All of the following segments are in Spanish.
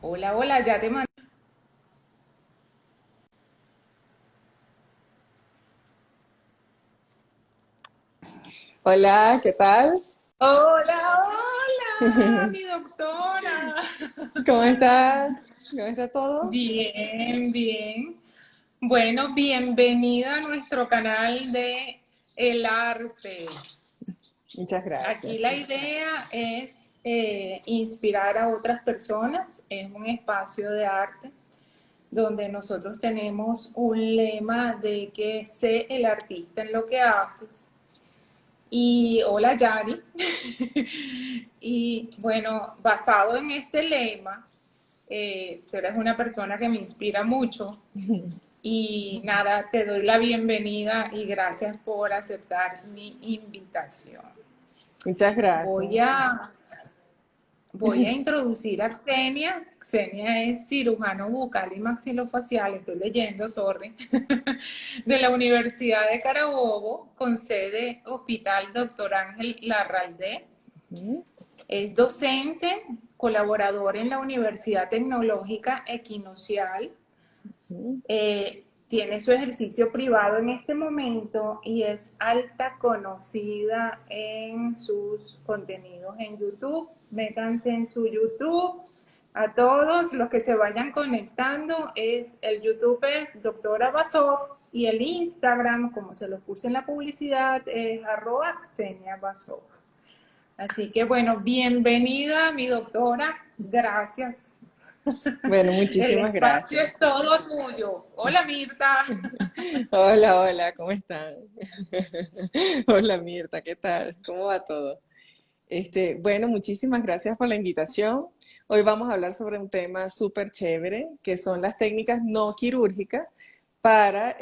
Hola, hola, ya te mandé. Hola, ¿qué tal? Hola, hola, mi doctora. ¿Cómo estás? ¿Cómo está todo? Bien, bien. Bueno, bienvenida a nuestro canal de El Arte. Muchas Aquí gracias. la idea es inspirar a otras personas. Es un espacio de arte donde nosotros tenemos un lema de que sé el artista en lo que haces. Y hola Yari. Y bueno, basado en este lema, tú eres una persona que me inspira mucho y nada, te doy la bienvenida y gracias por aceptar mi invitación. Muchas Voy gracias. a, voy a introducir a Xenia. Xenia es cirujano bucal y maxilofacial, estoy leyendo, sorry, de la Universidad de Carabobo, con sede Hospital Doctor Ángel Larraldé. Ujú, Es docente, colaborador en la Universidad Tecnológica Equinocial. ujú. Tiene su ejercicio privado en este momento y es alta conocida en sus contenidos en YouTube. Métanse en su YouTube. A todos los que se vayan conectando, el YouTube es Doctora Basov y el Instagram, como se lo puse en la publicidad, es @XeniaBasov. Así que bueno, bienvenida mi doctora, gracias. Bueno, El muchísimas espacio gracias. es todo tuyo. Hola Mirta. Hola, hola, ¿cómo están? Hola Mirta, ¿qué tal? ¿Cómo va todo? Bueno, muchísimas gracias por la invitación. Hoy vamos a hablar sobre un tema súper chévere, que son las técnicas no quirúrgicas para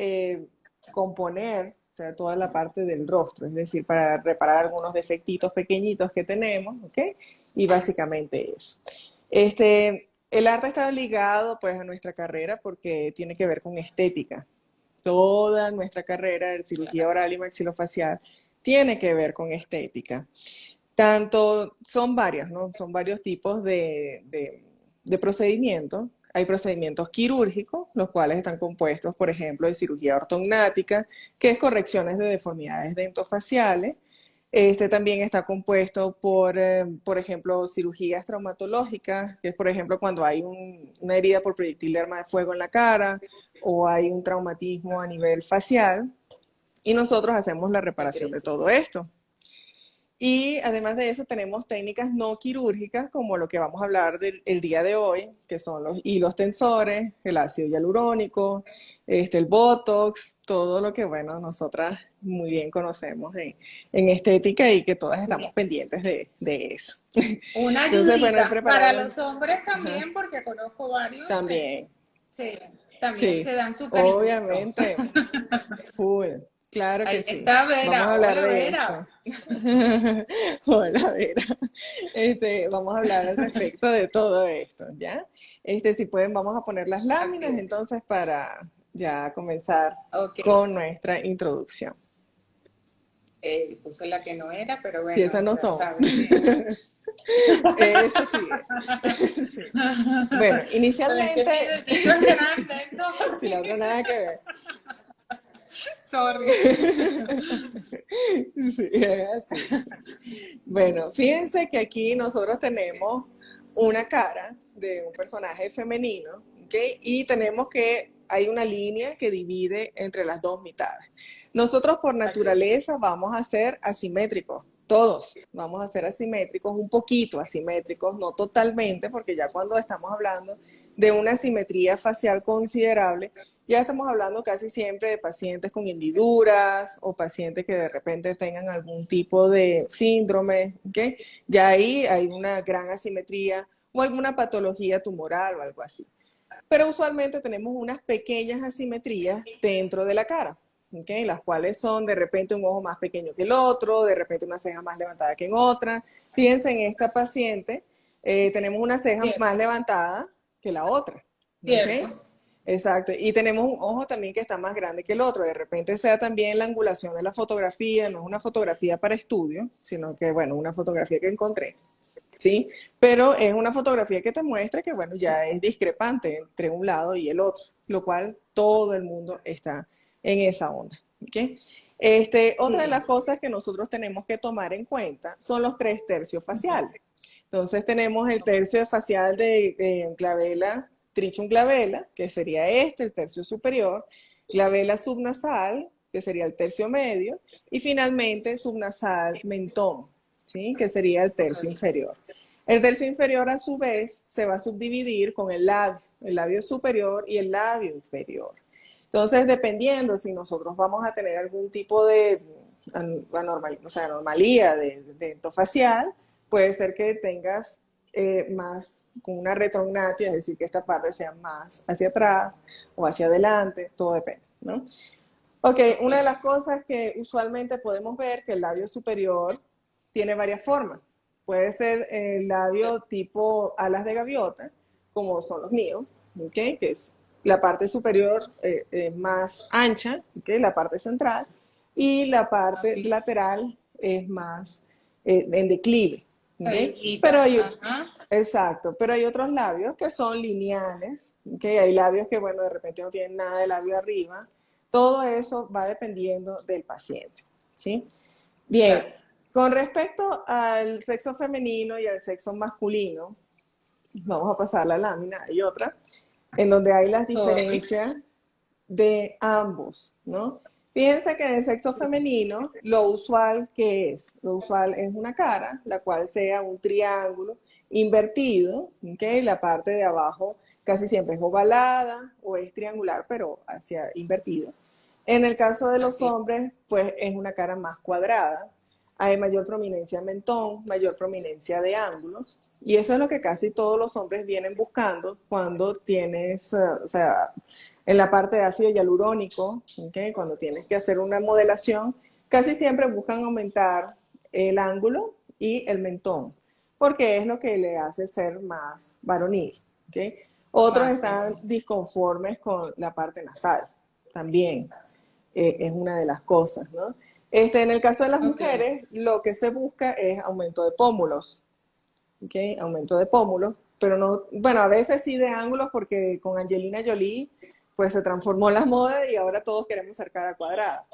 componer, o sea, toda la parte del rostro, es decir, para reparar algunos defectitos pequeñitos que tenemos, ¿ok? Y básicamente eso. El arte está ligado pues a nuestra carrera porque tiene que ver con estética. Toda nuestra carrera de cirugía oral y maxilofacial tiene que ver con estética. Tanto, son varias, ¿no? Son varios tipos de procedimientos. Hay procedimientos quirúrgicos, los cuales están compuestos, por ejemplo, de cirugía ortognática, que es correcciones de deformidades dentofaciales. Este también está compuesto por ejemplo, cirugías traumatológicas, que es, por ejemplo, cuando hay una herida por proyectil de arma de fuego en la cara o hay un traumatismo a nivel facial, y nosotros hacemos la reparación de todo esto. Y además de eso tenemos técnicas no quirúrgicas como lo que vamos a hablar el día de hoy, que son los hilos tensores, el ácido hialurónico, el Botox, todo lo que, bueno, nosotras muy bien conocemos en estética y que todas estamos pendientes de eso. Una Entonces, bueno, he ayudita para preparado los hombres ajá, también, porque conozco varios que también, también sí, se dan su cariñito. obviamente, full, claro que Ahí sí. está Vamos Vera. a hablar Hola de Vera. esto. Hola, Vera. Vamos a hablar al respecto de todo esto, ¿ya? Si pueden, vamos a poner las Así láminas es. entonces para ya comenzar Ok. con nuestra introducción. Puso la que no era, pero Si bueno, esas no ya son. saben que. Eso sí es. Sí. Bueno, Pero es que inicialmente, mi dedito es grande, si la otra sorry. nada que ver. Sorry. Sí, es así. Bueno, fíjense que aquí nosotros tenemos una cara de un personaje femenino, ¿ok? Y tenemos que hay una línea que divide entre las dos mitades. Nosotros por Así es. naturaleza vamos a ser asimétricos, todos vamos a ser asimétricos, un poquito asimétricos, no totalmente, porque ya cuando estamos hablando de una simetría facial considerable, ya estamos hablando casi siempre de pacientes con hendiduras o pacientes que de repente tengan algún tipo de síndrome, ¿ok? Ya ahí hay una gran asimetría o alguna patología tumoral o algo así. Pero usualmente tenemos unas pequeñas asimetrías dentro de la cara, ¿ok? Las cuales son de repente un ojo más pequeño que el otro, de repente una ceja más levantada que en otra. Fíjense en esta paciente, tenemos una ceja más Cierto, levantada que la otra, ¿ok? cierto. Exacto. Y tenemos un ojo también que está más grande que el otro. De repente sea también la angulación de la fotografía, no es una fotografía para estudio, sino que, bueno, una fotografía que encontré. ¿sí? Pero es una fotografía que te muestra que, bueno, ya es discrepante entre un lado y el otro, lo cual todo el mundo está en esa onda, ¿ok? Otra de Sí. las cosas que nosotros tenemos que tomar en cuenta son los 3 tercios faciales. Entonces tenemos el tercio facial de glabela, trichum glabela, que sería el tercio superior, glabela subnasal, que sería el tercio medio, y finalmente subnasal mentón, ¿sí? Que sería el tercio Ok. inferior. El tercio inferior, a su vez, se va a subdividir con el labio superior y el labio inferior. Entonces, dependiendo si nosotros vamos a tener algún tipo de anomalía de dento facial, puede ser que tengas más con una retrognatia, es decir, que esta parte sea más hacia atrás o hacia adelante, todo depende, ¿no? Ok, una de Ok. las cosas que usualmente podemos ver que el labio superior tiene varias formas. Puede ser el labio tipo alas de gaviota, como son los míos, ¿okay? Que es la parte superior más ancha, ¿okay? La parte central, y la parte Ok. lateral es más en declive. ¿Okay? Pero Caída. hay, Ajá. exacto, pero hay otros labios que son lineales, ¿okay? Hay labios que, bueno, de repente no tienen nada de labio arriba. Todo eso va dependiendo del paciente, ¿sí? Bien, Claro. con respecto al sexo femenino y al sexo masculino, vamos a pasar la lámina, hay otra, en donde hay las Ok. diferencias de ambos, ¿no? Fíjense que en el sexo femenino, lo usual es una cara, la cual sea un triángulo invertido, ¿ok? La parte de abajo casi siempre es ovalada o es triangular, pero hacia invertido. En el caso de los Ok. hombres, pues es una cara más cuadrada, hay mayor prominencia de mentón, mayor prominencia de ángulos, y eso es lo que casi todos los hombres vienen buscando cuando tienes, o sea, en la parte de ácido hialurónico, ¿okay? Cuando tienes que hacer una modelación, casi siempre buscan aumentar el ángulo y el mentón, porque es lo que le hace ser más varonil, ¿okay? Otros Más están femenino. disconformes con la parte nasal, también es una de las cosas, ¿no? En el caso de las Ok. mujeres, lo que se busca es aumento de pómulos, ¿ok? Aumento de pómulos, pero no, bueno, a veces sí de ángulos porque con Angelina Jolie pues se transformó la moda y ahora todos queremos ser cara cuadrada,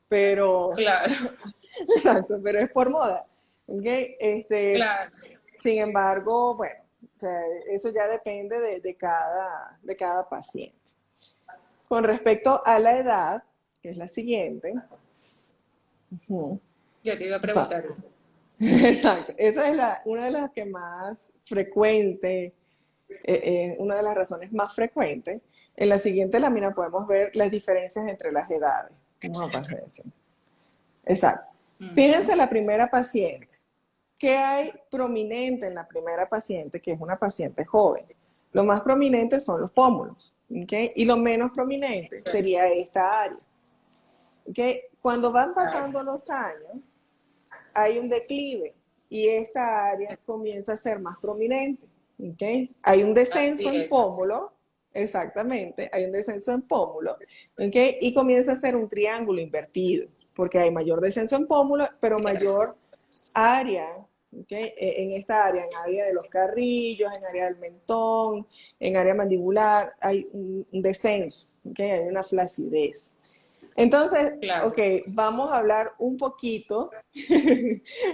pero, Claro. exacto, pero es por moda, ¿ok? Claro. Sin embargo, bueno, o sea, eso ya depende de cada paciente. Con respecto a la edad, que es la siguiente, uh, Yo te iba a va, preguntar eso. exacto, esa es una de las que más frecuente, una de las razones más frecuentes. En la siguiente lámina podemos ver las diferencias entre las edades. Vamos a pasar eso. Exacto. Ujú. Fíjense la primera paciente. ¿Qué hay prominente en la primera paciente, que es una paciente joven? Lo más prominente son los pómulos, ¿ok? Y lo menos prominente sería esta área, ¿ok? Cuando van Claro. pasando los años, hay un declive y esta área comienza a ser más prominente. ¿Okay? Hay un descenso Así en es. pómulo, exactamente, hay un descenso en pómulo, ¿okay? Y comienza a ser un triángulo invertido, porque hay mayor descenso en pómulo, pero mayor área, ¿okay? En esta área, en área de los carrillos, en área del mentón, en área mandibular, hay un descenso, ¿okay? Hay una flacidez. Entonces, Claro. ok, vamos a hablar un poquito,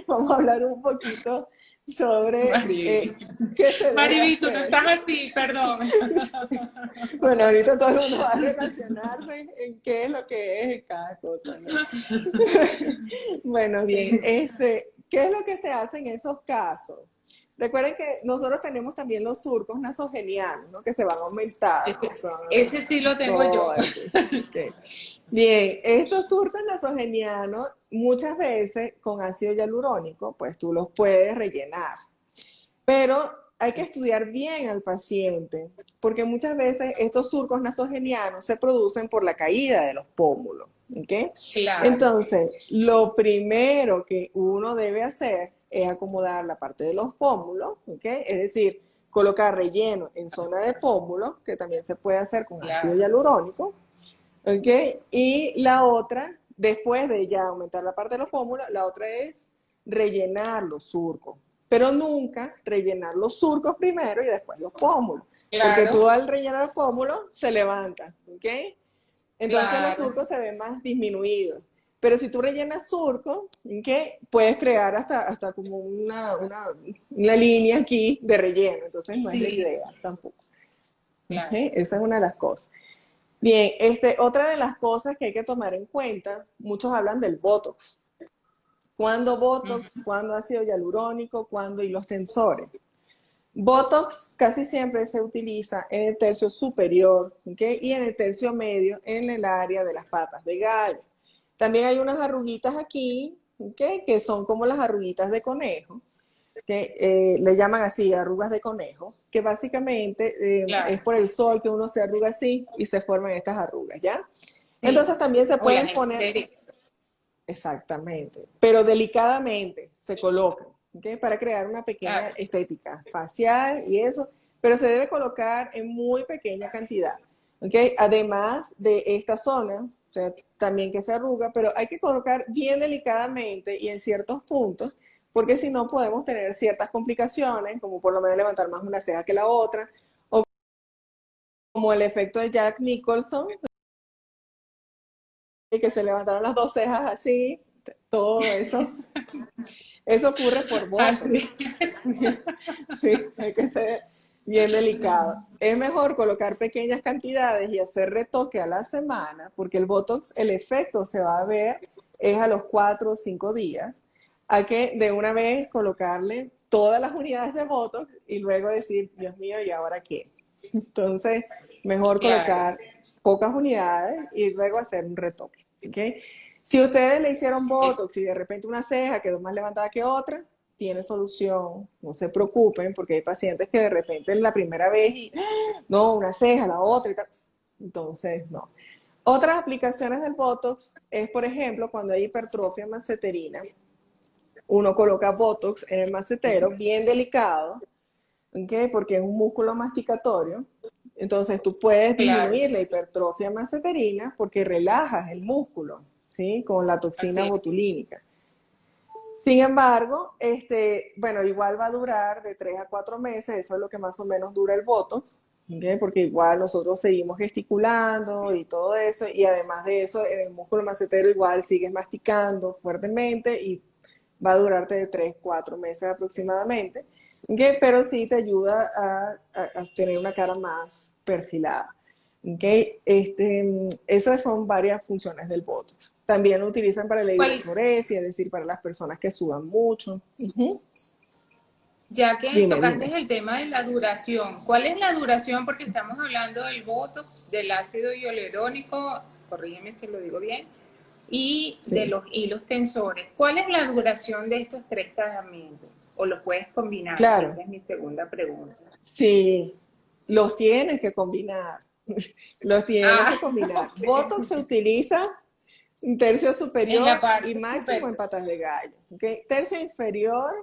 vamos a hablar un poquito sobre Mariby. qué se debe Mariby, tú no hacer. estás así, perdón. Bueno, ahorita todo el mundo va a relacionarse en qué es lo que es cada cosa, ¿no? Bueno, bien, ¿qué es lo que se hace en esos casos? Recuerden que nosotros tenemos también los surcos nasogenianos, ¿no? Que se van aumentando. Ese sí lo tengo yo. Todo eso. Okay. Bien, estos surcos nasogenianos, muchas veces con ácido hialurónico, pues tú los puedes rellenar. Pero hay que estudiar bien al paciente, porque muchas veces estos surcos nasogenianos se producen por la caída de los pómulos. ¿Okay? Claro. Entonces, lo primero que uno debe hacer es acomodar la parte de los pómulos, ¿okay? Es decir, colocar relleno en zona de pómulo, que también se puede hacer con ácido Claro. hialurónico, ¿okay? Y la otra, después de ya aumentar la parte de los pómulos, la otra es rellenar los surcos, pero nunca rellenar los surcos primero y después los pómulos, porque Claro, tú al rellenar el pómulo se levanta, ¿ok? Entonces los claro. surcos se ven más disminuidos. Pero si tú rellenas surco, ¿ok? Puedes crear hasta como una línea aquí de relleno. Entonces no es la Sí, idea tampoco. ¿Ok? claro. Esa es una de las cosas. Bien, otra de las cosas que hay que tomar en cuenta, muchos hablan del Botox. ¿Cuándo Botox? Ujú. ¿Cuándo ácido hialurónico? ¿Cuándo hilos tensores? Botox casi siempre se utiliza en el tercio superior, ¿okay? Y en el tercio medio en el área de las patas de gallo. También hay unas arruguitas aquí, ¿okay? Que son como las arruguitas de conejo, que le llaman así, arrugas de conejo, que básicamente es Claro, por el sol que uno se arruga así y se forman estas arrugas, ¿ya? sí. Entonces también se O la pueden gente poner. seria. Exactamente, pero delicadamente se colocan, ¿ok? Para crear una pequeña Claro, estética facial y eso, pero se debe colocar en muy pequeña cantidad, ¿ok? Además de esta zona, o sea, también que se arruga, pero hay que colocar bien delicadamente y en ciertos puntos, porque si no podemos tener ciertas complicaciones, como por lo menos levantar más una ceja que la otra, o como el efecto de Jack Nicholson, que se levantaron las dos cejas así, todo eso. Eso ocurre por así Botox. es. Sí, hay que ser bien delicado. Es mejor colocar pequeñas cantidades y hacer retoque a la semana, porque el Botox, el efecto se va a ver es a los 4 o 5 días, a que de una vez colocarle todas las unidades de Botox y luego decir, Dios mío, ¿y ahora qué? Entonces, mejor Claro. colocar pocas unidades y luego hacer un retoque. ¿Okay? Si ustedes le hicieron Botox y de repente una ceja quedó más levantada que otra, tiene solución, no se preocupen, porque hay pacientes que de repente en la primera vez y no, una ceja, la otra y tal. Entonces, no. Otras aplicaciones del Botox es, por ejemplo, cuando hay hipertrofia maceterina, uno coloca Botox en el macetero, bien delicado, ¿okay? Porque es un músculo masticatorio. Entonces tú puedes Claro, disminuir la hipertrofia maceterina porque relajas el músculo, ¿sí? Con la toxina así es. botulínica. Sin embargo, bueno, igual va a durar de 3 a 4 meses, eso es lo que más o menos dura el Botox, ¿okay? Porque igual nosotros seguimos gesticulando y todo eso, y además de eso, en el músculo macetero igual sigues masticando fuertemente y va a durarte de 3 4 meses aproximadamente, ¿okay? Pero sí te ayuda a tener una cara más perfilada. ¿Okay? Esas son varias funciones del Botox. También lo utilizan para la ¿Cuál, hidrofuresia, es decir, para las personas que sudan mucho. Ujú. ya que Dime, tocaste dime. el tema de la duración, ¿cuál es la duración? Porque estamos hablando del Botox, del ácido hialurónico, corrígeme si lo digo bien, y de Sí, los hilos tensores. ¿Cuál es la duración de estos tres tratamientos? ¿O los puedes combinar? claro. Esa es mi segunda pregunta. Sí, los tienes que combinar. Los tienes que Ah, combinar. ok. Botox se utiliza en tercio En la superior y parte máximo en superior. patas de gallo. ¿Okay? Tercio inferior.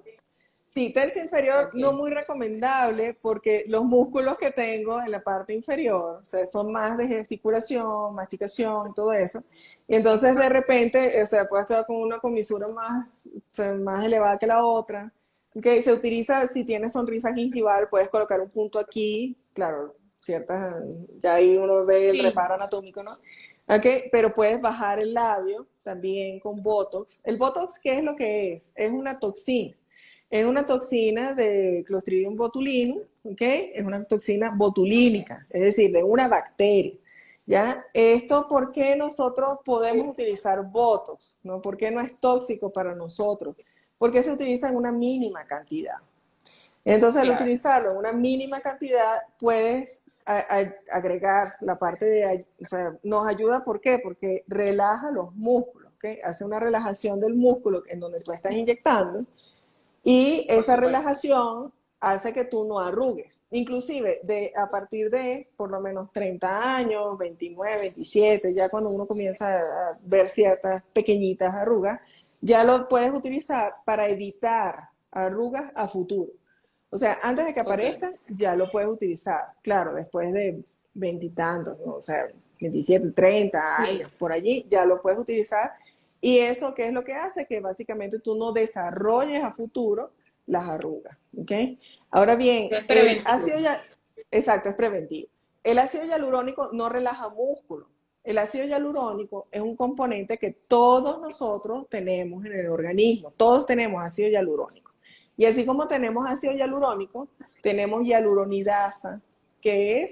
Sí, tercio inferior Ok, no muy recomendable porque los músculos que tengo en la parte inferior, o sea, son más de gesticulación, masticación, todo eso. Y entonces de repente, o sea, puedes quedar con una comisura más, o sea, más elevada que la otra. Okay, se utiliza, si tienes sonrisa gingival, puedes colocar un punto aquí, claro, ciertas, ya ahí uno ve el sí, reparo anatómico, ¿no? Okay, pero puedes bajar el labio también con Botox. ¿El Botox qué es lo que es? Es una toxina. Es una toxina de Clostridium botulinum, ¿ok? Es una toxina botulínica, es decir, de una bacteria. ¿Ya? Esto, ¿por qué nosotros podemos utilizar Botox? ¿No? ¿Por qué no es tóxico para nosotros? Porque se utiliza en una mínima cantidad. Entonces, al claro. utilizarlo en una mínima cantidad, puedes agregar la parte de, o sea, nos ayuda, ¿por qué? Porque relaja los músculos, ¿ok? Hace una relajación del músculo en donde tú estás inyectando y Por esa supuesto. relajación hace que tú no arrugues. Inclusive a partir de por lo menos 30 años, 29, 27, ya cuando uno comienza a ver ciertas pequeñitas arrugas, ya lo puedes utilizar para evitar arrugas a futuro. O sea, antes de que Ok. aparezcan, ya lo puedes utilizar. Claro, después de veintitantos, ¿no? O sea, 27, 30 Sí, años, por allí, ya lo puedes utilizar. ¿Y eso qué es lo que hace? Que básicamente tú no desarrolles a futuro las arrugas, ¿ok? Ahora bien, Es el preventivo. ácido exacto, es preventivo. El ácido hialurónico no relaja músculo. El ácido hialurónico es un componente que todos nosotros tenemos en el organismo. Todos tenemos ácido hialurónico. Y así como tenemos ácido hialurónico, tenemos hialuronidasa, que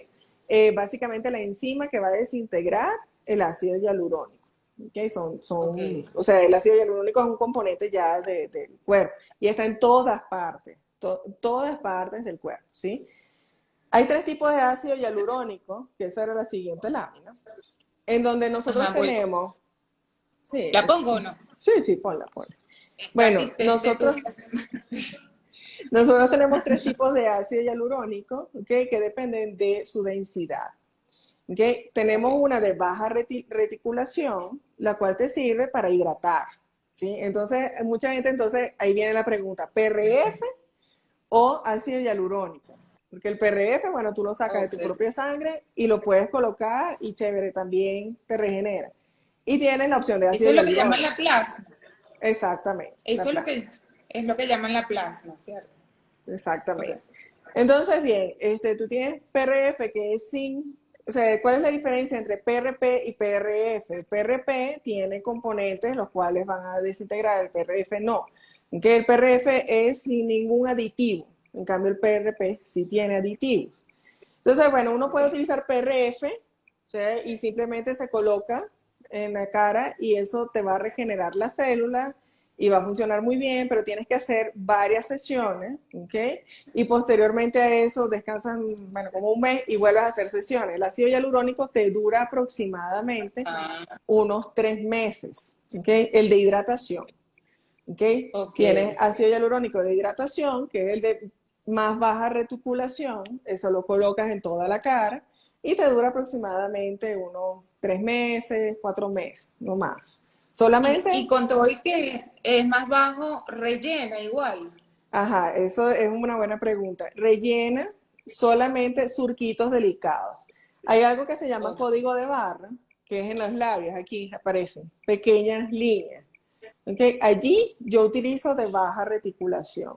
es básicamente la enzima que va a desintegrar el ácido hialurónico. ¿Okay? Ok. O sea, el ácido hialurónico es un componente ya del cuerpo y está en todas partes, todas partes del cuerpo, ¿sí? Hay tres tipos de ácido hialurónico, que esa era la siguiente lámina, en donde nosotros Ajá, voy. tenemos, sí, ¿La pongo o no? sí, ponla, ponla. Esta Bueno, asistente tuya. nosotros tenemos tres tipos de ácido hialurónico, ¿okay? Que dependen de su densidad. ¿Okay? Tenemos Ok. una de baja reticulación, la cual te sirve para hidratar. ¿Sí? Entonces, mucha gente, entonces, ahí viene la pregunta, ¿PRF o ácido hialurónico? Porque el PRF, bueno, tú lo sacas de Ok. tu propia sangre y lo puedes colocar y chévere, también te regenera. Y tienes la opción de Eso ácido es lo que llaman hialurónico. la plasma. Exactamente, la Eso planta. es lo que llaman la plasma, ¿cierto? Ok. Exactamente. Entonces, bien, tú tienes PRF que es sin, o sea, ¿cuál es la diferencia entre PRP y PRF? PRP tiene componentes los cuales van a desintegrar, el PRF no. Que el PRF es sin ningún aditivo, en cambio el PRP sí tiene aditivos. Entonces, bueno, uno puede utilizar PRF, ¿sí? Y simplemente se coloca en la cara y eso te va a regenerar las células y va a funcionar muy bien, pero tienes que hacer varias sesiones, ¿ok? Y posteriormente a eso descansas, bueno, como un mes y vuelves a hacer sesiones. El ácido hialurónico te dura aproximadamente Ah, unos 3 meses, ¿ok? El de hidratación. ¿Ok? ok. Tienes ácido hialurónico de hidratación, que es el de más baja reticulación, eso lo colocas en toda la cara y te dura aproximadamente unos 3 meses, 4 meses, no más. Y Solamente, con todo y que es más bajo, rellena igual. ajá, eso es una buena pregunta. Rellena solamente surquitos delicados. Hay algo que se llama Ok, código de barra, que es en los labios, aquí aparecen pequeñas líneas. ¿Okay? Allí yo utilizo de baja reticulación.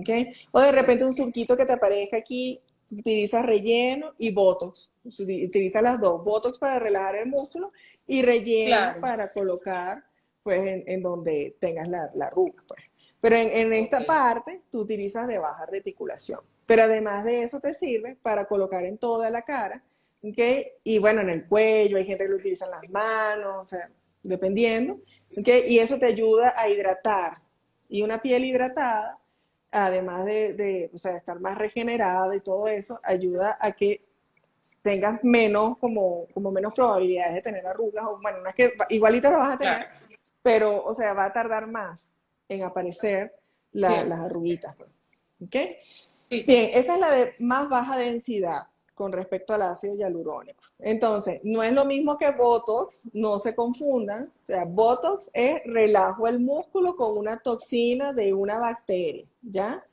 ¿Okay? O de repente un surquito que te aparezca aquí, utilizas relleno y botox. Utiliza las dos, botox para relajar el músculo y relleno claro. para colocar pues en donde tengas la arruga. Pues. Pero en Ok. esta parte tú utilizas de baja reticulación. Pero además de eso te sirve para colocar en toda la cara. ¿Okay? Y bueno, en el cuello, hay gente que lo utiliza en las manos, o sea, dependiendo. ¿Okay? Y eso te ayuda a hidratar. Y una piel hidratada, además de o sea, estar más regenerada y todo eso, ayuda a que tengas menos, como menos probabilidades de tener arrugas. O, bueno, no es que igualito las vas a tener, Claro. pero, o sea, va a tardar más en aparecer Sí, las arruguitas. Pues. ¿Ok? sí, sí. Bien, esa es la de más baja densidad con respecto al ácido hialurónico. Entonces, no es lo mismo que Botox, no se confundan. O sea, Botox es relajo el músculo con una toxina de una bacteria, ¿ya?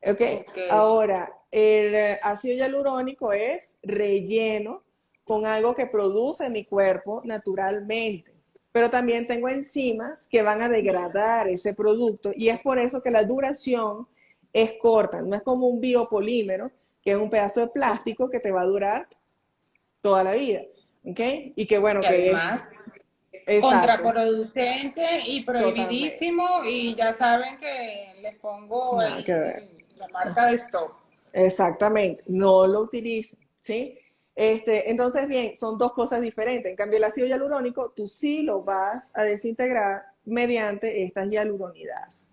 ¿Ok? Ok. Ahora, el ácido hialurónico es relleno con algo que produce mi cuerpo naturalmente. Pero también tengo enzimas que van a degradar ese producto y es por eso que la duración es corta. No es como un biopolímero, que es un pedazo de Ok. plástico que te va a durar toda la vida. ¿Ok? Y que bueno, Y que es además, exacto, contraproducente y totalmente. prohibidísimo. Y ya saben que les pongo Nada que ver. la marca de stop. Exactamente, no lo utilicen, ¿sí? Entonces, bien, son dos cosas diferentes. En cambio, el ácido hialurónico, tú sí lo vas a desintegrar mediante estas hialuronidasas.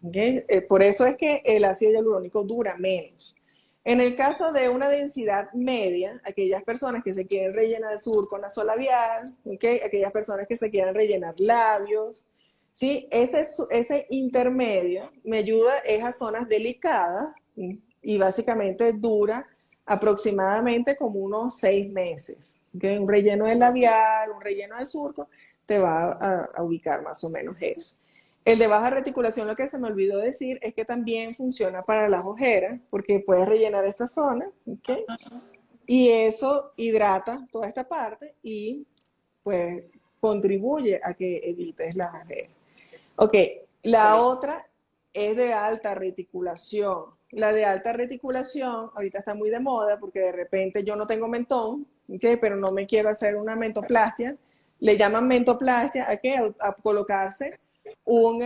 ¿Okay? Por eso es que el ácido hialurónico dura menos. En el caso de una densidad media, aquellas personas que se quieren rellenar el surco nasolabial, ¿okay? Aquellas personas que se quieren rellenar labios, ¿sí? Ese intermedio me ayuda a esas zonas delicadas, ¿sí? Y básicamente dura aproximadamente como unos 6 meses. ¿Okay? Un relleno de Ok. labial, un relleno de surco, te va a ubicar más o menos eso. El de baja reticulación, lo que se me olvidó decir es que también funciona para las ojeras, porque puedes rellenar esta zona, ¿ok? Y eso hidrata toda esta parte y pues contribuye a que evites las ojeras. Ok, la Ok. otra, es de alta reticulación. La de alta reticulación ahorita está muy de moda porque de repente yo no tengo mentón, ¿okay? Pero no me quiero hacer una mentoplastia. Le llaman mentoplastia a qué? A colocarse un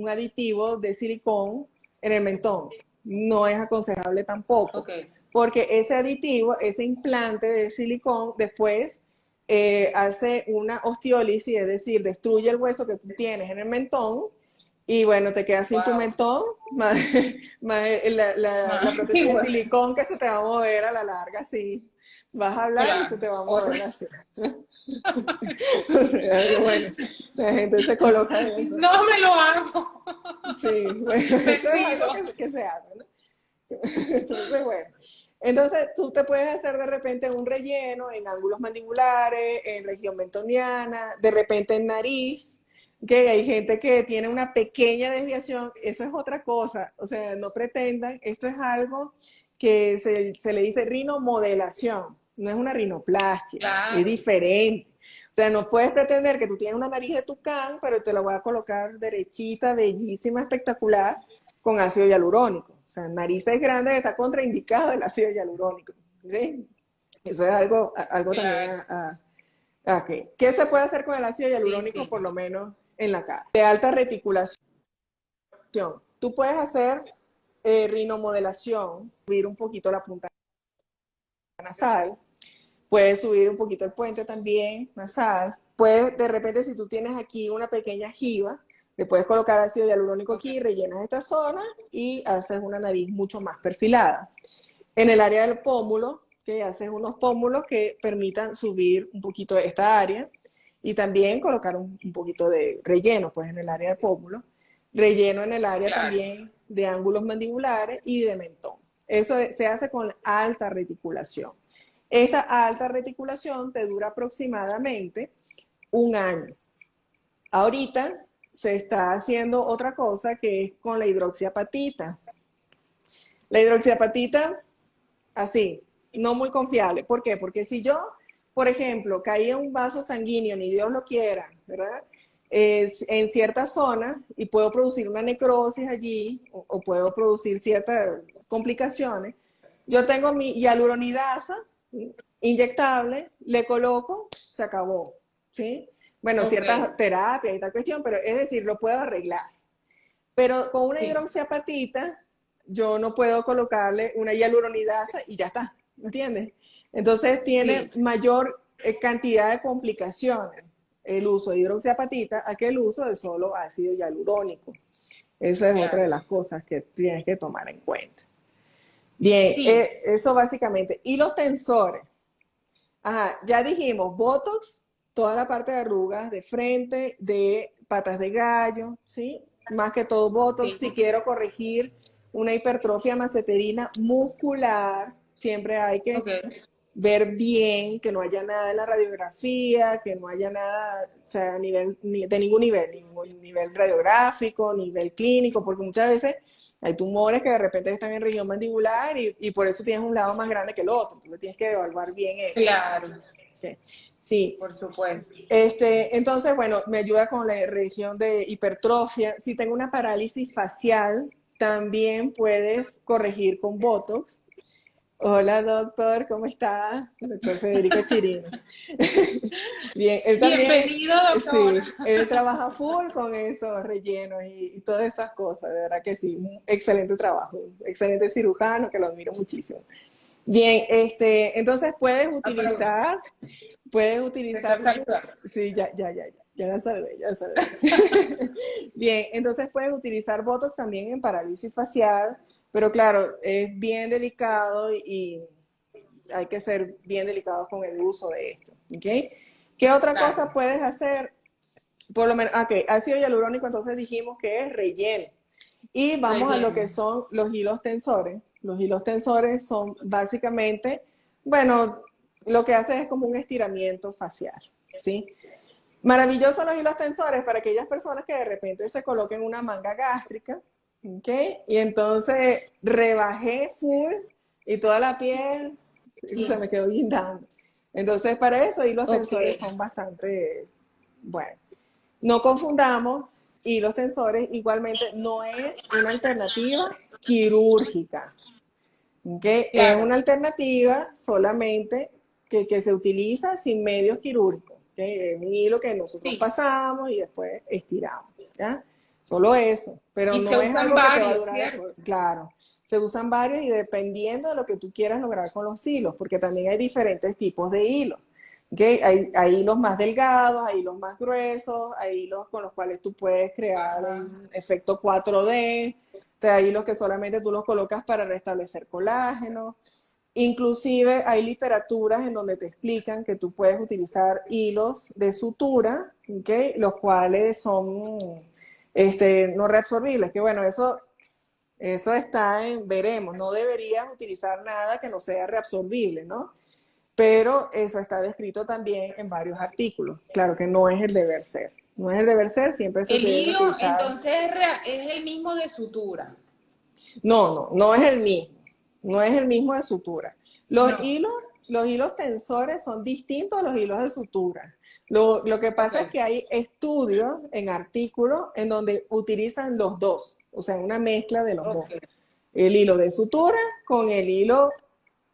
aditivo de silicón en el mentón. No es aconsejable tampoco, Ok. porque ese aditivo, ese implante de silicón, después hace una osteólisis, es decir, destruye el hueso que tú tienes en el mentón y bueno, te quedas sin tu Wow. mentón, más, más la prótesis de Igual. silicón que se te va a mover a la larga, sí. Vas a hablar y se Claro. te va a mover Horrible. así. O sea, bueno, la gente se coloca eso. No me lo hago. Sí, bueno, eso es algo Bendito. que se hace, ¿no? Entonces, bueno. Entonces, tú te puedes hacer de repente un relleno en ángulos mandibulares, en región mentoniana, de repente en nariz, que hay gente que tiene una pequeña desviación, eso es otra cosa, o sea, no pretendan, esto es algo que se le dice rinomodelación, no es una rinoplastia, es Claro. diferente. O sea, no puedes pretender que tú tienes una nariz de tucán, pero te la voy a colocar derechita, bellísima, espectacular, con ácido hialurónico. O sea, narices grandes está contraindicado el ácido hialurónico. ¿Sí? Eso es algo también Claro. ¿Qué se puede hacer con el ácido Sí, hialurónico, sí. por lo menos en la cara? De alta reticulación. Tú puedes hacer rinomodelación, subir un poquito la punta nasal, puedes subir un poquito el puente también nasal, puedes, de repente, si tú tienes aquí una pequeña jiba, le puedes colocar ácido hialurónico Ok. aquí, rellenas esta zona y haces una nariz mucho más perfilada. En el área del pómulo, que haces unos pómulos que permitan subir un poquito de esta área y también colocar un poquito de relleno, pues en el área del pómulo, relleno en el área Claro. también de ángulos mandibulares y de mentón. Eso se hace con alta reticulación. Esta alta reticulación te dura aproximadamente un año. Ahorita se está haciendo otra cosa que es con la hidroxiapatita. La hidroxiapatita así, no muy confiable. ¿Por qué? Porque si yo, por ejemplo, caí en un vaso sanguíneo, ni Dios lo quiera, ¿verdad? En cierta zona y puedo producir una necrosis allí o puedo producir ciertas complicaciones, yo tengo mi hialuronidasa inyectable, le coloco, se acabó, ¿sí? Bueno, Ok. ciertas terapias y tal cuestión, pero es decir, lo puedo arreglar. Pero con una Sí. hidroxiapatita, yo no puedo colocarle una hialuronidasa y ya está, ¿entiendes? Entonces tiene Sí. mayor cantidad de complicaciones el uso de hidroxiapatita a que el uso de solo ácido hialurónico. Esa es otra de Claro. las cosas que tienes que tomar en cuenta. Bien, Sí. eso básicamente. Y los tensores. Ajá, ya dijimos, Botox, toda la parte de arrugas de frente, de patas de gallo, ¿sí? Más que todo Botox, Sí. si quiero corregir una hipertrofia maceterina muscular, siempre hay que Ok. ver bien, que no haya nada en la radiografía, que no haya nada, o sea, a nivel, de ningún nivel radiográfico, nivel clínico, porque muchas veces hay tumores que de repente están en región mandibular y por eso tienes un lado más grande que el otro. Tú tienes que evaluar bien eso. Claro. Sí. Sí. Por supuesto. Entonces, bueno, me ayuda con la región de hipertrofia. Si tengo una parálisis facial, también puedes corregir con Botox. Hola, doctor, ¿cómo está? Doctor Federico Chirino. Bien, él también, Bienvenido, doctor. sí, él trabaja full con esos rellenos y todas esas cosas, de verdad que sí, un excelente trabajo, un excelente cirujano que lo admiro muchísimo. Bien, entonces Aprovecho. puedes Te está utilizar, saludando. sí, ya la saludé, ya la saludé. Bien, entonces puedes utilizar Botox también en parálisis facial, pero claro, es bien delicado y hay que ser bien delicados con el uso de esto, ¿ok? ¿Qué otra Claro. cosa puedes hacer? Por lo menos, ok, ácido hialurónico entonces dijimos que es relleno. Y vamos a lo que Relleno. son los hilos tensores. Los hilos tensores son básicamente, bueno, lo que hace es como un estiramiento facial, ¿sí? Maravilloso los hilos tensores para aquellas personas que de repente se coloquen una manga gástrica, ¿ok? Y entonces rebajé full y toda la piel se Sí. me quedó guindando. Entonces, para eso hilos Ok. tensores son bastante, bueno, no confundamos hilos tensores igualmente no es una alternativa quirúrgica. ¿Okay? Es Claro. una alternativa solamente que se utiliza sin medios quirúrgicos. ¿Okay? Es un hilo que nosotros Sí. pasamos y después estiramos. ¿Ya? Solo eso, pero Y se no es usan algo que te va a varios, durar ¿cierto? después. Claro, se usan varios y dependiendo de lo que tú quieras lograr con los hilos, porque también hay diferentes tipos de hilos. ¿Okay? Hay hilos más delgados, hay hilos más gruesos, hay hilos con los cuales tú puedes crear Ajá. un efecto 4D, o sea, hay hilos que solamente tú los colocas para restablecer colágeno. Inclusive hay literaturas en donde te explican que tú puedes utilizar hilos de sutura, ¿okay? Los cuales son no reabsorbibles, que bueno, eso está en veremos, no deberías utilizar nada que no sea reabsorbible, ¿no? Pero eso está descrito también en varios artículos. Claro que no es el deber ser. No es el deber ser, siempre se El deben hilo, utilizar. entonces, es el mismo de sutura. No es el mismo. No es el mismo de sutura. Los No. hilos, los hilos tensores son distintos a los hilos de sutura. Lo que Ok. pasa es que hay estudios en artículos en donde utilizan los dos, o sea, una mezcla de los dos. Ok. El hilo de sutura con el hilo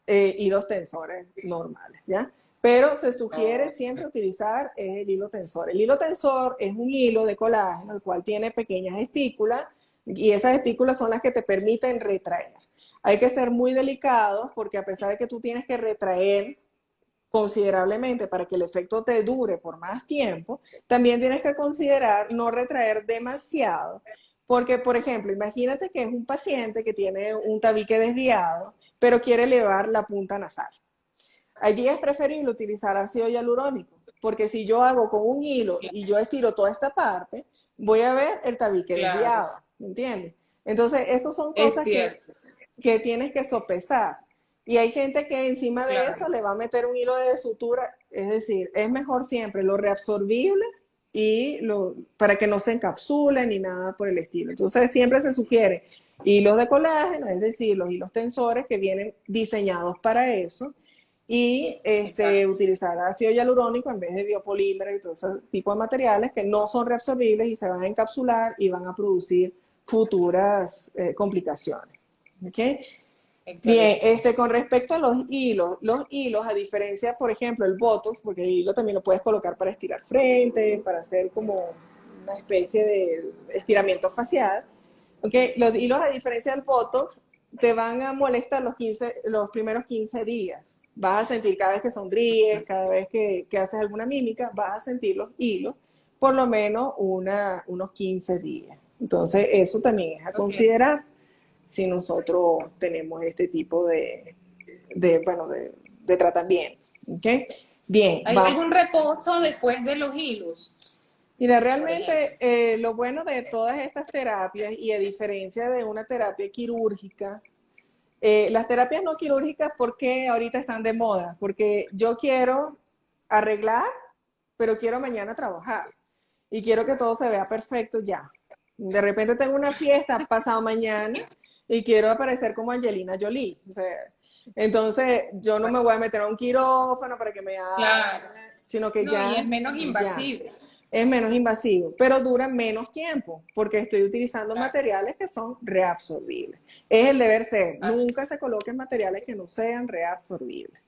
hilos tensores normales, ¿ya? Pero se sugiere siempre Ok. utilizar el hilo tensor. El hilo tensor es un hilo de colágeno, el cual tiene pequeñas espículas y esas espículas son las que te permiten retraer. Hay que ser muy delicados porque a pesar de que tú tienes que retraer considerablemente para que el efecto te dure por más tiempo, también tienes que considerar no retraer demasiado. Porque, por ejemplo, imagínate que es un paciente que tiene un tabique desviado, pero quiere elevar la punta nasal. Allí es preferible utilizar ácido hialurónico, porque si yo hago con un hilo y yo estiro toda esta parte, voy a ver el tabique Claro. desviado, ¿me entiendes? Entonces, esas son Es cosas cierto. que tienes que sopesar. Y hay gente que encima de Claro. eso le va a meter un hilo de sutura, es decir, es mejor siempre lo reabsorbible para que no se encapsule ni nada por el estilo. Entonces siempre se sugiere hilos de colágeno, es decir, los hilos tensores que vienen diseñados para eso, y Exacto. utilizar ácido hialurónico en vez de biopolímeros y todo ese tipo de materiales que no son reabsorbibles y se van a encapsular y van a producir futuras complicaciones. ¿Okay? Bien, Excelente. con respecto a los hilos, a diferencia, por ejemplo, el Botox, porque el hilo también lo puedes colocar para estirar frente, para hacer como una especie de estiramiento facial, ¿ok? Los hilos, a diferencia del Botox, te van a molestar los primeros 15 días. Vas a sentir cada vez que sonríes, cada vez que haces alguna mímica, vas a sentir los hilos por lo menos unos 15 días. Entonces, eso también es a Ok. considerar si nosotros tenemos este tipo de tratamiento. ¿Okay? Bien, ¿Hay vamos. algún reposo después de los hilos, Mira, por ejemplo? realmente lo bueno de todas estas terapias, y a diferencia de una terapia quirúrgica, las terapias no quirúrgicas, ¿por qué ahorita están de moda? Porque yo quiero arreglar, pero quiero mañana trabajar y quiero que todo se vea perfecto ya. De repente tengo una fiesta pasado mañana y quiero aparecer como Angelina Jolie. O sea, entonces yo no me voy a meter a un quirófano para que me hagan, Claro. sino que No, y es ya, menos ya. invasivo. Es menos invasivo, pero dura menos tiempo porque estoy utilizando Claro. materiales que son reabsorbibles. Es el deber ser. Así. Nunca se coloquen materiales que no sean reabsorbibles.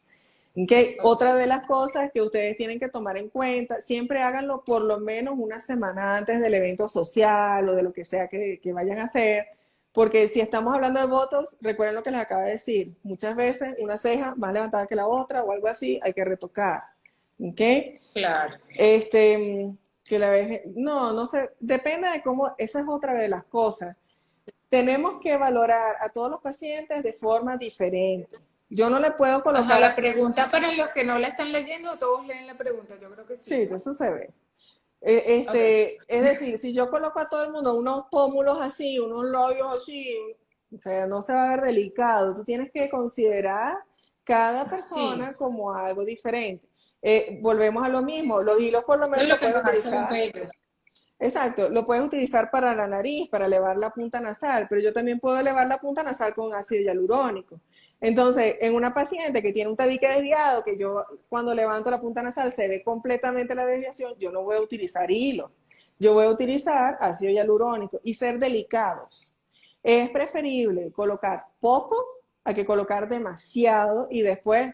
Okay. Ok. Otra de las cosas que ustedes tienen que tomar en cuenta, siempre háganlo por lo menos una semana antes del evento social o de lo que sea que vayan a hacer, porque si estamos hablando de Botox, recuerden lo que les acabo de decir, muchas veces una ceja más levantada que la otra o algo así, hay que retocar. ¿Okay? Claro. Que la vez, no sé, depende de cómo, esa es otra de las cosas. Tenemos que valorar a todos los pacientes de forma diferente. Yo no le puedo colocar Ajá, la la. pregunta para los que no la están leyendo, todos leen la pregunta, yo creo que sí, Sí, ¿no? eso se ve. Ok. Es decir, si yo coloco a todo el mundo unos pómulos así, unos labios así, o sea, no se va a ver delicado. Tú tienes que considerar cada Sí, persona como algo diferente. Volvemos a lo mismo, los hilos por lo eso es menos lo lo que puedes nos hace los utilizar. bellos. Exacto, lo puedes utilizar para la nariz, para elevar la punta nasal, pero yo también puedo elevar la punta nasal con ácido hialurónico. Entonces, en una paciente que tiene un tabique desviado, que yo cuando levanto la punta nasal se ve completamente la desviación, yo no voy a utilizar hilo. Yo voy a utilizar ácido hialurónico y ser delicados. Es preferible colocar poco a que colocar demasiado y después,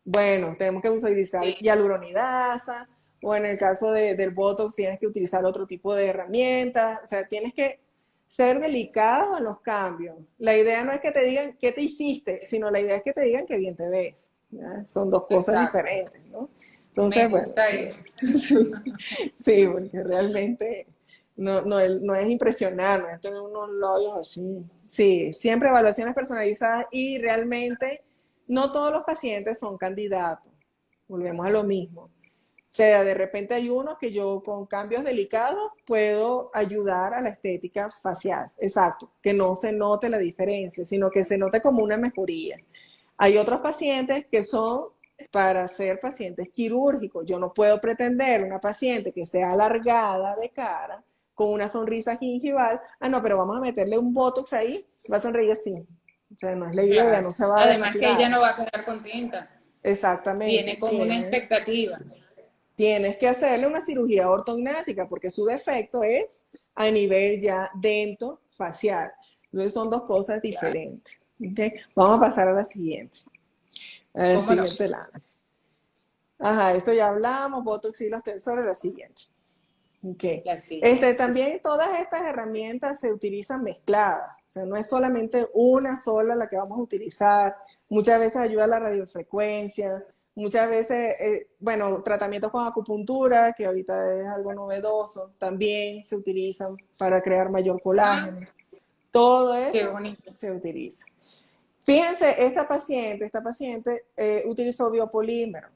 bueno, tenemos que utilizar Sí, hialuronidasa o en el caso del Botox tienes que utilizar otro tipo de herramientas. O sea, tienes que ser delicado en los cambios. La idea no es que te digan qué te hiciste, sino la idea es que te digan qué bien te ves. ¿Ya? Son dos cosas exacto. diferentes, ¿no? Me Entonces, bueno, gusta sí, eso. sí, sí, porque realmente no es impresionar, no es tener unos labios así. Sí, siempre evaluaciones personalizadas y realmente no todos los pacientes son candidatos. Volvemos a lo mismo. O sea, de repente hay unos que yo con cambios delicados puedo ayudar a la estética facial. Exacto, que no se note la diferencia, sino que se note como una mejoría. Hay otros pacientes que son para ser pacientes quirúrgicos. Yo no puedo pretender una paciente que sea alargada de cara, con una sonrisa gingival. Ah, no, pero vamos a meterle un botox ahí, va a sonreír así. O sea, no es la idea, no Claro. se va a ver Además que ella natural. no va a quedar contenta. Exactamente, Viene con una expectativa. tienes que hacerle una cirugía ortognática porque su defecto es a nivel ya dento facial. Entonces son dos cosas Claro. diferentes. ¿Okay? Vamos a pasar a la siguiente. A la ¿Cómo no? siguiente lana. Ajá, esto ya hablamos, botox y los tensores, la siguiente. Okay. La siguiente. También todas estas herramientas se utilizan mezcladas, o sea, no es solamente una sola la que vamos a utilizar. Muchas veces ayuda la radiofrecuencia, muchas veces, bueno, tratamientos con acupuntura, que ahorita es algo novedoso, también se utilizan para crear mayor Ah, colágeno. Todo qué eso bonito. se utiliza. Fíjense, esta paciente utilizó biopolímero.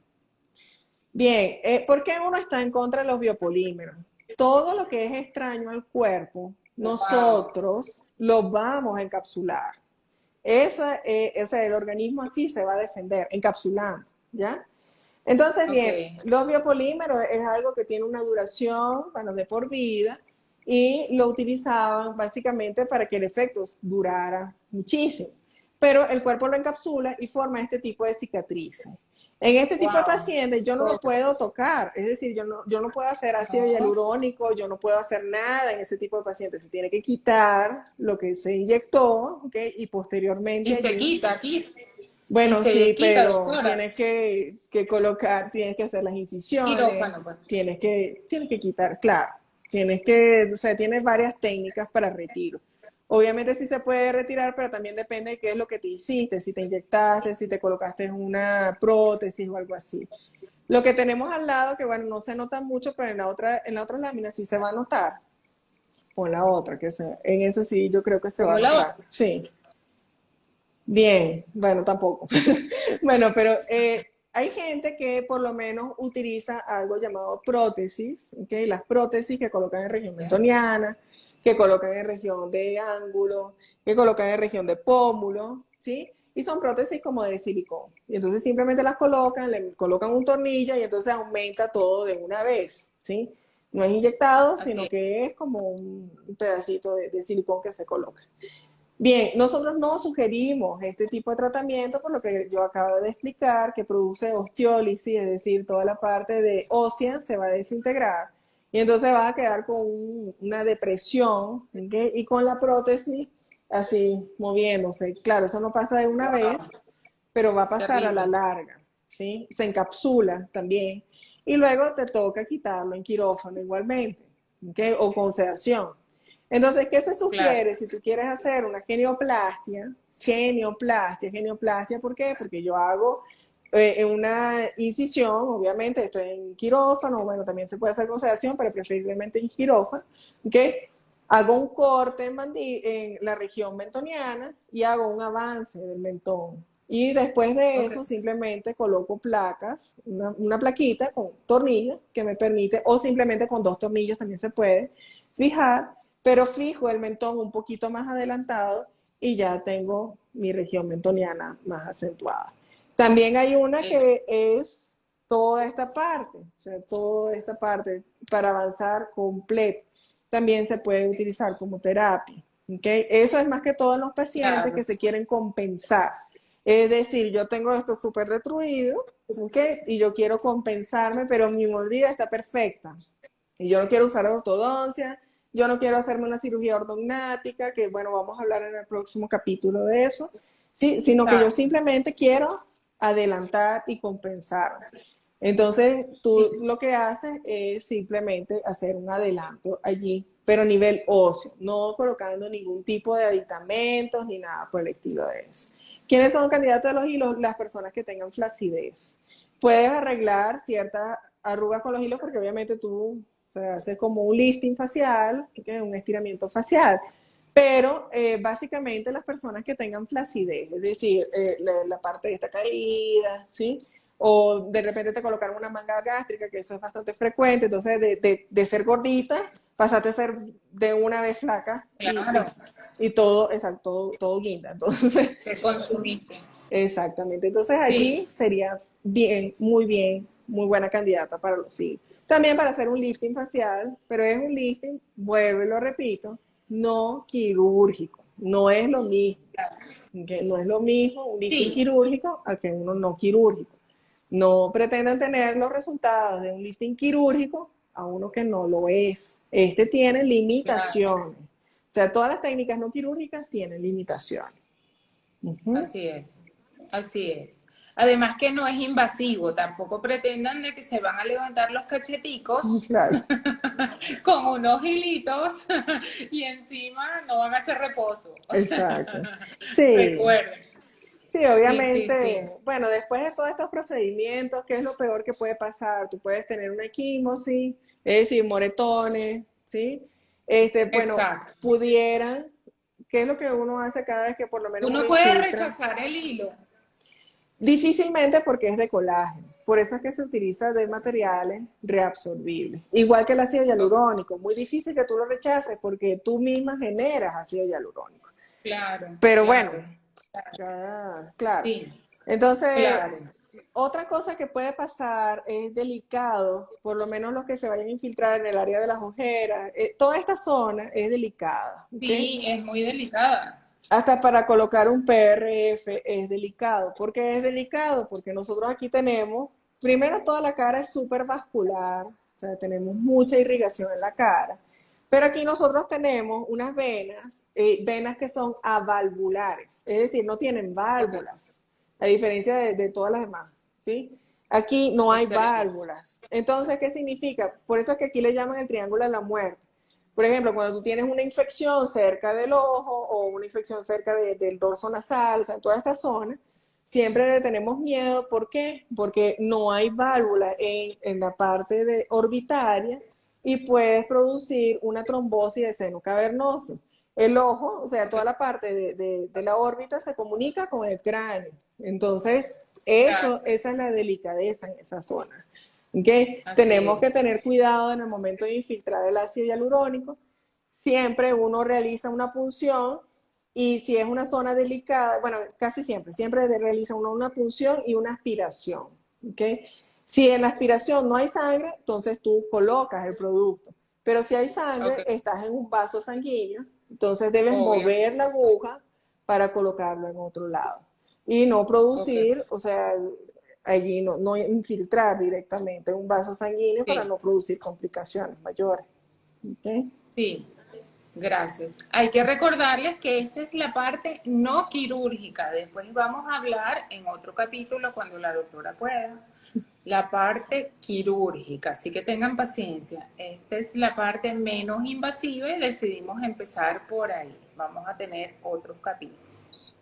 Bien, ¿por qué uno está en contra de los biopolímeros? Todo lo que es extraño al cuerpo, Wow. nosotros lo vamos a encapsular. O sea, el organismo así se va a defender, encapsulando, ¿ya? Entonces, Ok. bien, los biopolímeros es algo que tiene una duración, bueno, de por vida, y lo utilizaban básicamente para que el efecto durara muchísimo. Pero el cuerpo lo encapsula y forma este tipo de cicatrices. En este tipo de Wow. pacientes yo no lo puedo tocar, es decir, yo no puedo hacer ácido No. hialurónico, yo no puedo hacer nada en ese tipo de pacientes. Se tiene que quitar lo que se inyectó, ¿ok? Y posteriormente Y se allí quita aquí. Y bueno, se sí, quita, pero doctora. tienes que colocar, tienes que hacer las incisiones, Quirófano, pues. tienes que quitar, claro, tienes que, o sea, tienes varias técnicas para retiro. Obviamente sí se puede retirar, pero también depende de qué es lo que te hiciste, si te inyectaste, si te colocaste una prótesis o algo así. Lo que tenemos al lado, que bueno, no se nota mucho, pero en la otra lámina sí se va a notar, o en la otra, en esa sí yo creo que se va a Como la notar, otra. sí. Bien, bueno, tampoco. Bueno, pero hay gente que por lo menos utiliza algo llamado prótesis, ¿ok? Las prótesis que colocan en región Ya. mentoniana, que colocan en región de ángulo, que colocan en región de pómulo, ¿sí? Y son prótesis como de silicón. Y entonces simplemente las colocan, le colocan un tornillo y entonces aumenta todo de una vez, ¿sí? No es inyectado, Así sino es. que es como un pedacito de silicón que se coloca. Bien, nosotros no sugerimos este tipo de tratamiento por lo que yo acabo de explicar, que produce osteólisis, es decir, toda la parte de ósea se va a desintegrar y entonces va a quedar con una depresión, ¿ok? Y con la prótesis así moviéndose. Claro, eso no pasa de una vez, Wow. pero va a pasar a la Terrible. larga, ¿sí? Se encapsula también y luego te toca quitarlo en quirófano igualmente, ¿ok? O con sedación. Entonces, ¿qué se Claro. sugiere si tú quieres hacer una genioplastia? Genioplastia, ¿por qué? Porque yo hago una incisión, obviamente, esto en quirófano, bueno, también se puede hacer con sedación, pero preferiblemente en quirófano, ¿ok? Hago un corte en la región mentoniana y hago un avance del mentón. Y después de Ok. eso simplemente coloco placas, una plaquita con tornillos que me permite, o simplemente con dos tornillos también se puede fijar, pero fijo el mentón un poquito más adelantado y ya tengo mi región mentoniana más acentuada. También hay una Eh, que es toda esta parte, o sea, toda esta parte para avanzar completo también se puede utilizar como terapia. ¿Okay? Eso es más que todo en los pacientes claro. que se quieren compensar. Es decir, yo tengo esto súper retruido, ¿ok? Y yo quiero compensarme, pero mi mordida está perfecta. Y yo no quiero usar ortodoncia, yo no quiero hacerme una cirugía ortognática, que bueno, vamos a hablar en el próximo capítulo de eso, ¿sí? Sino que yo Exacto. simplemente quiero adelantar y compensar. Entonces, tú Sí, lo que haces es simplemente hacer un adelanto allí, pero a nivel óseo, no colocando ningún tipo de aditamentos ni nada por el estilo de eso. ¿Quiénes son candidatos a los hilos? Las personas que tengan flacidez. Puedes arreglar ciertas arrugas con los hilos porque obviamente tú haces como un lifting facial, que es un estiramiento facial. Pero básicamente las personas que tengan flacidez, es decir, la parte de esta caída, ¿sí? O de repente te colocaron una manga gástrica, que eso es bastante frecuente, entonces de ser gordita pasaste a ser de una vez flaca claro, y todo, exacto, todo guinda. Entonces, te consumiste. exactamente. Entonces allí Sí, sería bien, muy buena candidata para los cílicos. También para hacer un lifting facial, pero es un lifting, vuelvo y lo repito, no quirúrgico. No es lo mismo. claro. ¿Ok? No es lo mismo un lifting Sí, quirúrgico a que uno no quirúrgico. No pretendan tener los resultados de un lifting quirúrgico a uno que no lo es. Este tiene claro, limitaciones. O sea, todas las técnicas no quirúrgicas tienen limitaciones. Ujú. así es, así es. Además que no es invasivo, tampoco pretendan de que se van a levantar los cacheticos Claro, con unos hilitos y encima no van a hacer reposo. O exacto. sea, Sí, recuerden. sí, Sí, sí, sí. obviamente. Bueno, después de todos estos procedimientos, ¿qué es lo peor que puede pasar? Tú puedes tener una equimosis, es decir, moretones, ¿sí? Bueno, Exacto. pudieran, ¿qué es lo que uno hace cada vez que por lo menos uno Uno puede infiltra? rechazar el hilo. Difícilmente porque es de colágeno. Por eso es que se utiliza de materiales reabsorbibles. Igual que el ácido Ok, hialurónico. Muy difícil que tú lo rechaces porque tú misma generas ácido hialurónico. claro, Pero bueno, claro, claro. claro. Sí, Entonces, claro. otra cosa que puede pasar es delicado, por lo menos los que se vayan a infiltrar en el área de las ojeras. Toda esta zona es delicada, ¿ok? Sí, es muy delicada. Hasta para colocar un PRF es delicado. ¿Por qué es delicado? Porque nosotros aquí tenemos, primero toda la cara es súper vascular, o sea, tenemos mucha irrigación en la cara, pero aquí nosotros tenemos unas venas, venas que son avalvulares, es decir, no tienen Ok, válvulas, a diferencia de todas las demás, ¿sí? Aquí no hay excelente. válvulas. Entonces, ¿qué significa? Por eso es que aquí le llaman el triángulo de la muerte. Por ejemplo, cuando tú tienes una infección cerca del ojo o una infección cerca del dorso nasal, o sea, en toda esta zona, siempre le tenemos miedo. ¿Por qué? Porque no hay válvula en la parte orbitaria y puedes producir una trombosis de seno cavernoso. El ojo, o sea, Ok, toda la parte de la órbita se comunica con el cráneo. Entonces, eso, claro, esa es la delicadeza en esa zona. ¿Okay? así Tenemos que es. tener cuidado en el momento de infiltrar el ácido hialurónico. Siempre uno realiza una punción y si es una zona delicada, bueno, casi siempre realiza uno una punción y una aspiración. ¿Okay? Si en la aspiración no hay sangre, entonces tú colocas el producto. Pero si hay Ok, sangre, estás en un vaso sanguíneo, entonces debes obvio. mover la aguja para colocarlo en otro lado. Y no Ok, producir, o sea, allí no infiltrar directamente un vaso sanguíneo para sí, no producir complicaciones mayores. ¿Okay? sí. Gracias. Hay que recordarles que esta es la parte no quirúrgica. Después vamos a hablar en otro capítulo cuando la doctora pueda. La parte quirúrgica, así que tengan paciencia. Esta es la parte menos invasiva y decidimos empezar por ahí. Vamos a tener otros capítulos.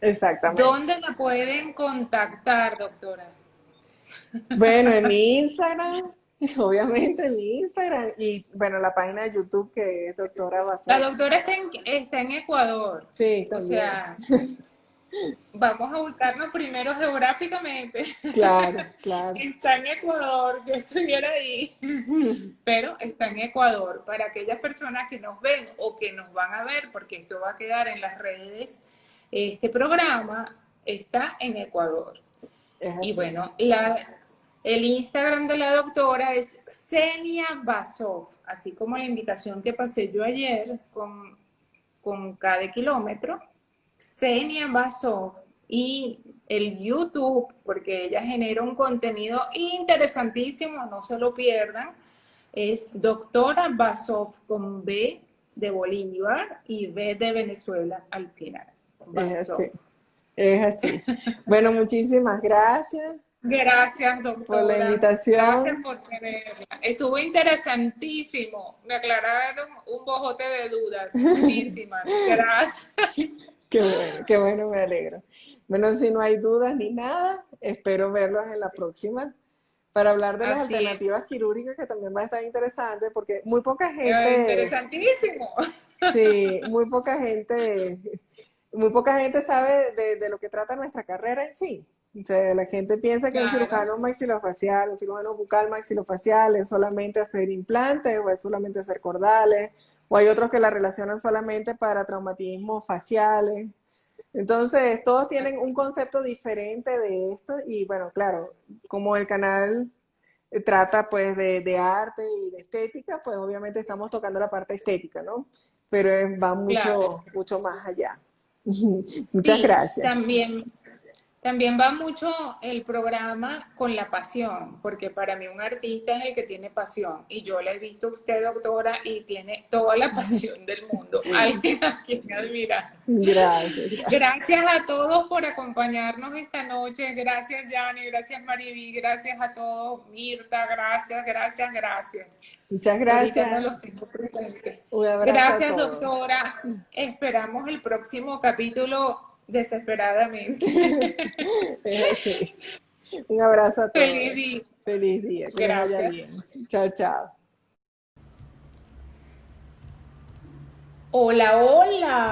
Exactamente. ¿Dónde la pueden contactar, doctora? Bueno, en mi Instagram, obviamente en mi Instagram, y bueno, la página de YouTube que es doctora La Basov. doctora está en Ecuador, Sí, o también. sea, vamos a ubicarnos primero geográficamente. Claro, claro. Está en Ecuador, yo estuviera ahí, pero está en Ecuador. Para aquellas personas que nos ven o que nos van a ver, porque esto va a quedar en las redes, este programa está en Ecuador. Es Y así. bueno, el Instagram de la doctora es Xenia Basov, así como la invitación que pasé yo ayer con cada kilómetro. Xenia Basov. y el YouTube, porque ella genera un contenido interesantísimo, no se lo pierdan. Es Doctora Basov con B de Bolívar y B de Venezuela al final. Es Basov. así, es así. Bueno, muchísimas gracias Gracias, por la doctora. Gracias invitación. por tenerla. Estuvo interesantísimo. Me aclararon un bojote de dudas. Muchísimas gracias. Qué bueno, me alegro. Bueno, si no hay dudas ni nada, espero verlos en la próxima para hablar de las Así es. alternativas quirúrgicas, que también va a estar interesante, porque muy poca gente, Interesantísimo. sí, muy poca gente sabe de lo que trata nuestra carrera en sí. O sea, la gente piensa que un Claro, cirujano maxilofacial, un cirujano bucal maxilofacial es solamente hacer implantes o es solamente hacer cordales, o hay otros que la relacionan solamente para traumatismos faciales. Entonces, todos tienen un concepto diferente de esto y bueno, claro, como el canal trata pues de arte y de estética, pues obviamente estamos tocando la parte estética, ¿no? Pero va claro. mucho más allá. Muchas Sí, gracias. también va mucho el programa con la pasión, porque para mí un artista es el que tiene pasión. Y yo la he visto a usted, doctora, y tiene toda la pasión del mundo. Alguien a quien admirar. Gracias, gracias. Gracias a todos por acompañarnos esta noche. Gracias, Yanni. Gracias, Mariví. Gracias a todos. Mirta, gracias, gracias, gracias. Muchas Ahorita no gracias. los tengo presentes. Un abrazo a Gracias, todos. doctora. Esperamos el próximo capítulo desesperadamente. Es así. Un abrazo a Feliz todos. día. Feliz día, que les vaya Gracias. bien. Chao, chao. Hola, hola.